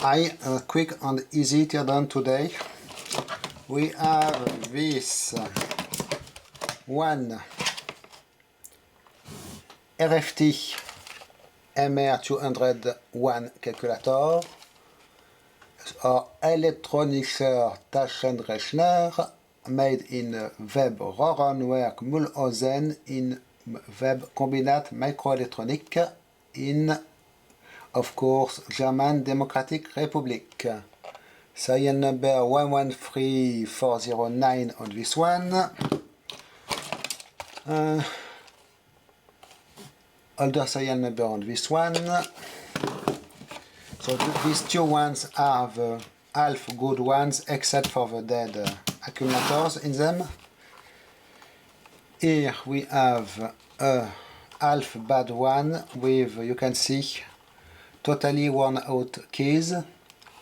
Hi, quick and easy teardown today. We have this one RFT MR201 calculator or Elektronischer Taschenrechner made in Web Rohrenwerk Mühlhausen in Web Kombinat Microelectronic in, of course, German Democratic Republic. Serial number 113409 on this one. Older serial number on this one. So these two ones are the half good ones except for the dead accumulators in them. Here we have a half bad one with, you can see, totally worn out keys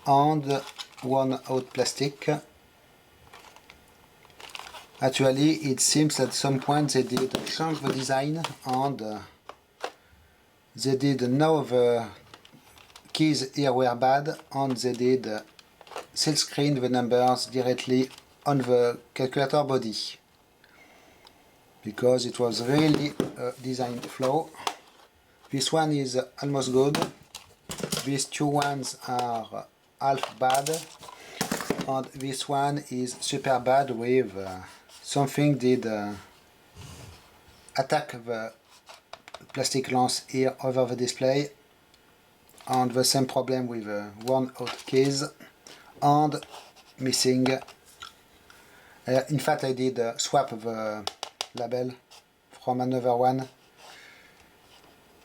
and worn out plastic. Actually, it seems at some point they did change the design and they did know the keys here were bad and they did silk screen the numbers directly on the calculator body because it was really a design flaw. This one is almost good. These two ones are half bad and this one is super bad with something did attack the plastic lens here over the display, and the same problem with worn out keys and missing. In fact, I did swap the label from another one.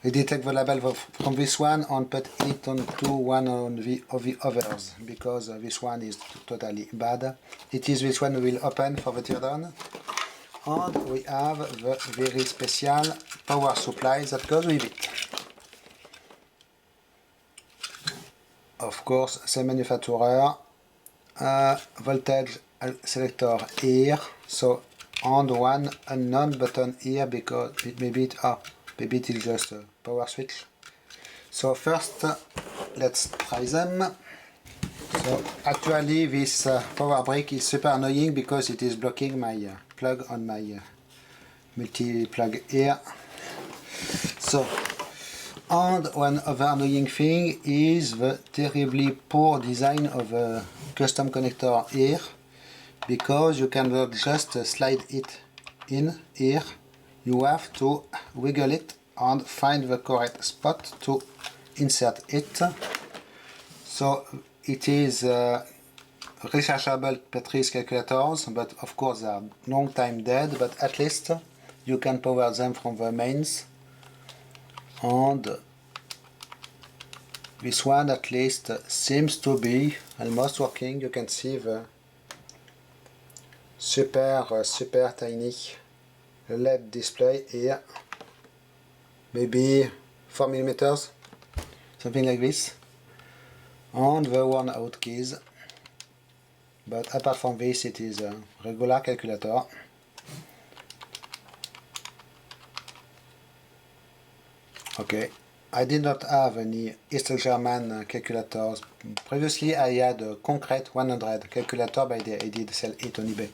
I did take the label from this one and put it onto one of the others because this one is totally bad. It is this one we will open for the teardown. And we have the very special power supply that goes with it. Of course, same manufacturer, voltage selector here, so and one unknown button here because maybe it is just a power switch. So first, let's try them. So actually this power brick is super annoying because it is blocking my plug on my multi-plug here. So, and one other annoying thing is the terribly poor design of the custom connector here, because you cannot just slide it in here. You have to wiggle it and find the correct spot to insert it. So it is rechargeable batteries calculators, but of course they are long time dead, but at least you can power them from the mains. And this one at least seems to be almost working. You can see the super tiny LED display here, maybe 4 mm, something like this, and the worn out keys. But apart from this, it is a regular calculator. Okay, I did not have any East German calculators. Previously I had a Concrete 100 calculator, but I did sell it on eBay.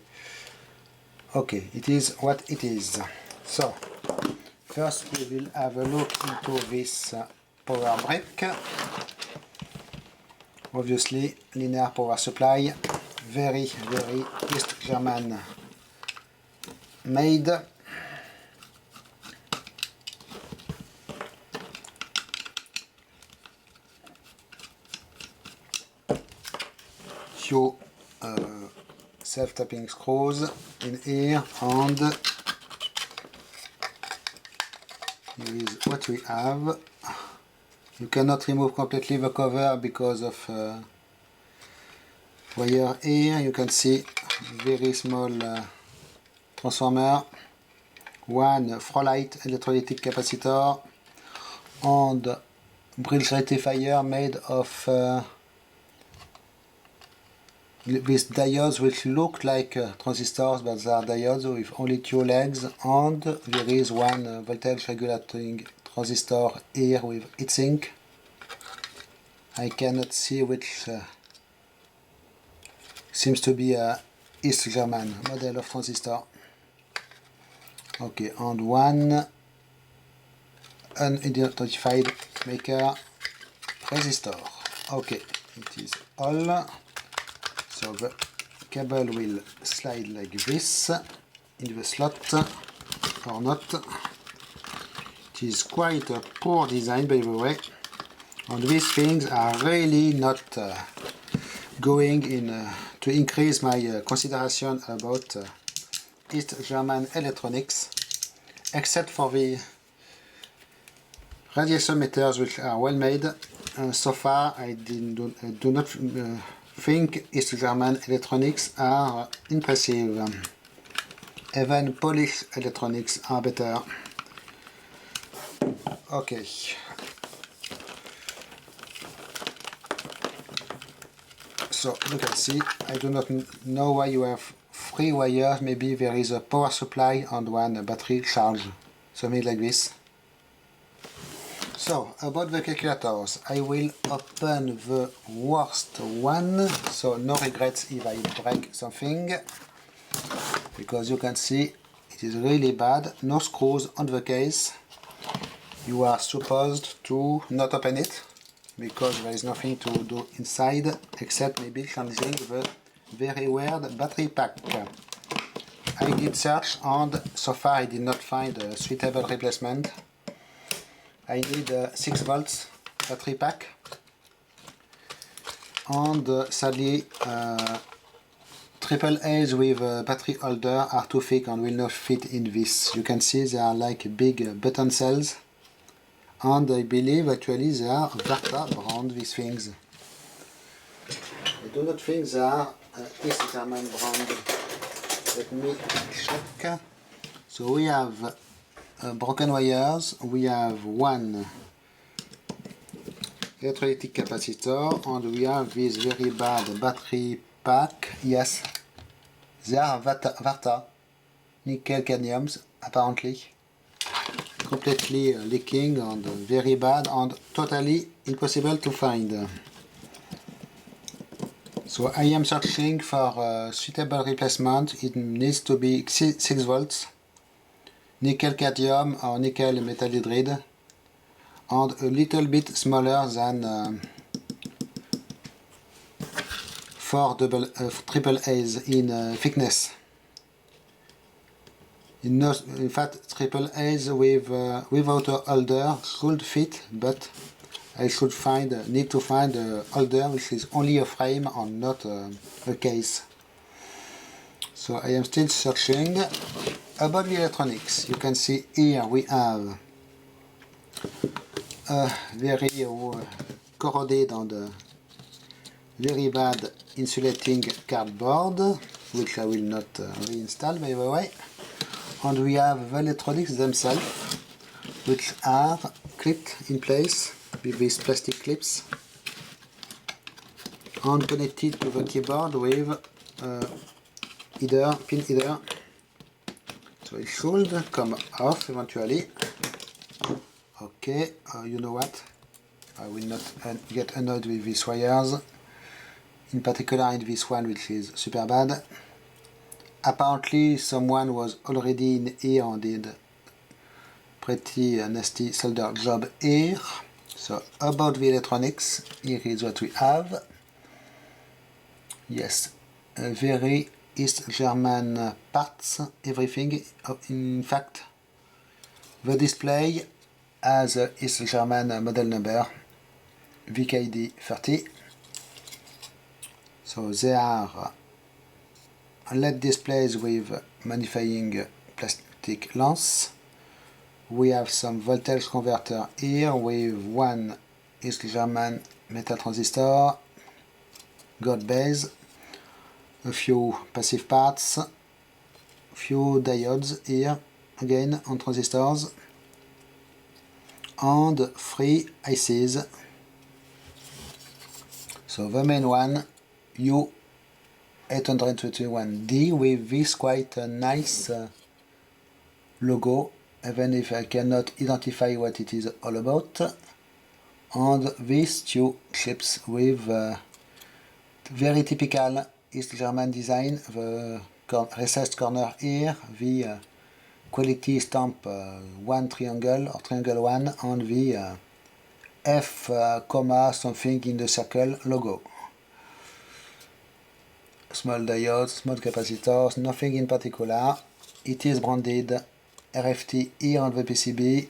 Okay, it is what it is. So, first we will have a look into this power brick. Obviously, linear power supply, very East German made. Few self-tapping screws in here, and here is what we have. You cannot remove completely the cover because of wire here. You can see very small transformer, one Frolight electrolytic capacitor, and bridge rectifier made of these diodes which look like transistors, but they are diodes with only two legs, and there is one voltage regulating transistor here with heatsink. I cannot see which seems to be a East German model of transistor. Okay, and one unidentified maker resistor. Okay, it is all. So the cable will slide like this in the slot or not. It is quite a poor design, by the way, and these things are really not going in to increase my consideration about East German electronics, except for the radiation meters, which are well made. So far I do not think East German electronics are impressive. Even Polish electronics are better. Okay. So you can see, I do not know why you have 3 wires. Maybe there is a power supply and one battery charge, something like this. So about the calculators, I will open the worst one, so no regrets if I break something, because you can see it is really bad. No screws on the case. You are supposed to not open it, because there is nothing to do inside except maybe changing the very weird battery pack. I did search and so far I did not find a suitable replacement. I need a 6 volts battery pack, and sadly triple A's with a battery holder are too thick and will not fit in this. You can see they are like big button cells, and I believe actually they are Varta brand, these things. I do not think they are East German brand. Let me check. So we have broken wires, we have one electrolytic capacitor, and we have this very bad battery pack. Yes, they are Varta nickel cadmiums apparently. Completely leaking and very bad and totally impossible to find. So I am searching for a suitable replacement. It needs to be 6 volts, nickel cadmium or nickel metal hydride, and a little bit smaller than 4 triple A's in thickness. In fact, triple A's without a holder should fit, but I should need to find a holder which is only a frame and not a case. So I am still searching. About the electronics, you can see here we have a very corroded and very bad insulating cardboard, which I will not reinstall, by the way. And we have the electronics themselves, which are clipped in place with these plastic clips and connected to the keyboard with pin header. So it should come off eventually. Okay, you know what? I will not get annoyed with these wires, in particular in this one, which is super bad. Apparently someone was already in here and did pretty nasty solder job here. So about the electronics, here is what we have. Yes, a very East German parts, everything. In fact, the display has a East German model number, VKD 30. So they are LED displays with magnifying plastic lens. We have some voltage converter here with one East German metal transistor, gold base, a few passive parts, few diodes here again on transistors, and 3 ICs. So the main one, U821D, with this quite a nice logo, even if I cannot identify what it is all about. and these two clips with very typical East German design, the recessed corner here, the quality stamp one triangle or triangle one, and the F comma something in the circle logo. Small diodes, small capacitors, nothing in particular. It is branded RFT here on the PCB.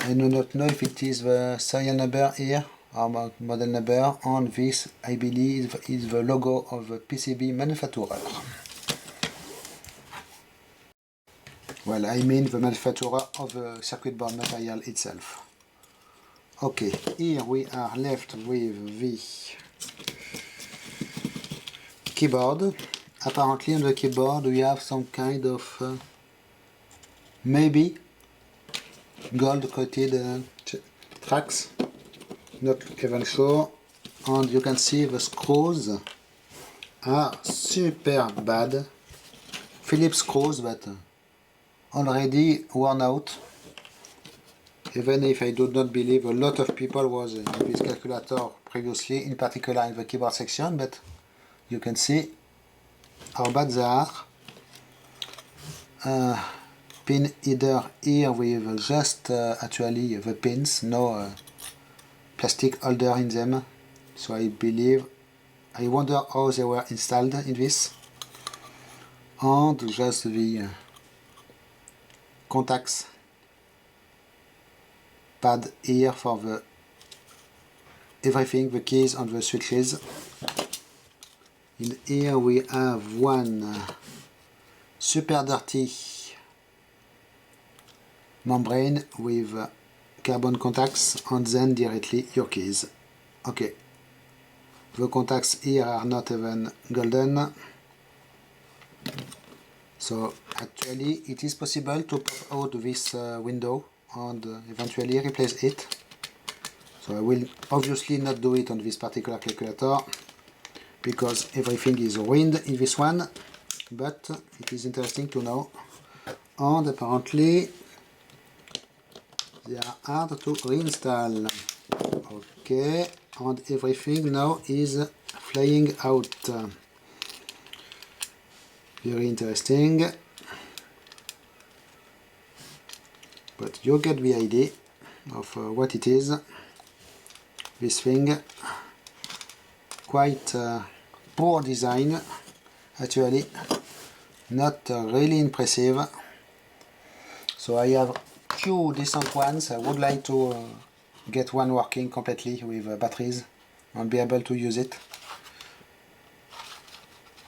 I do not know if it is the serial number here or model number, and this I believe is the logo of the PCB manufacturer. Well, I mean the manufacturer of the circuit board material itself. Okay, here we are left with the keyboard. Apparently on the keyboard we have some kind of maybe gold coated tracks, not even sure, and you can see the screws are super bad, Phillips screws, but already worn out. Even if I do not believe a lot of people was in this calculator previously, in particular in the keyboard section, but you can see how bad they are. Pin header here with just actually the pins, no plastic holder in them. So I wonder how they were installed in this. And just the contacts pad here for the everything, the keys and the switches. In here we have one super dirty membrane with carbon contacts, and then directly your keys. Okay, the contacts here are not even golden, so actually it is possible to pop out this window and eventually replace it. So I will obviously not do it on this particular calculator because everything is ruined in this one, but it is interesting to know. And apparently they are hard to reinstall. Okay, and everything now is flying out. Very interesting. But you get the idea of what it is. This thing, quite poor design, actually, not really impressive. So I have two decent ones. I would like to get one working completely with batteries and be able to use it.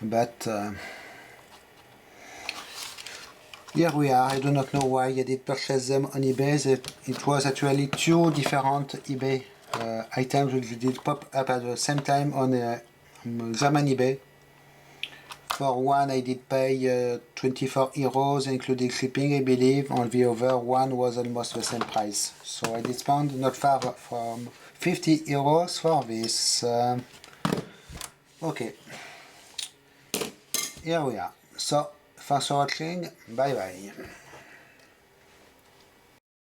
But here we are. I do not know why I did purchase them on eBay. It was actually two different eBay items which did pop up at the same time on German eBay. For one I did pay 24 euros including shipping, I believe, and the other one was almost the same price. So I did spend not far from 50 euros for this. Okay, here we are. So thanks for watching, bye bye.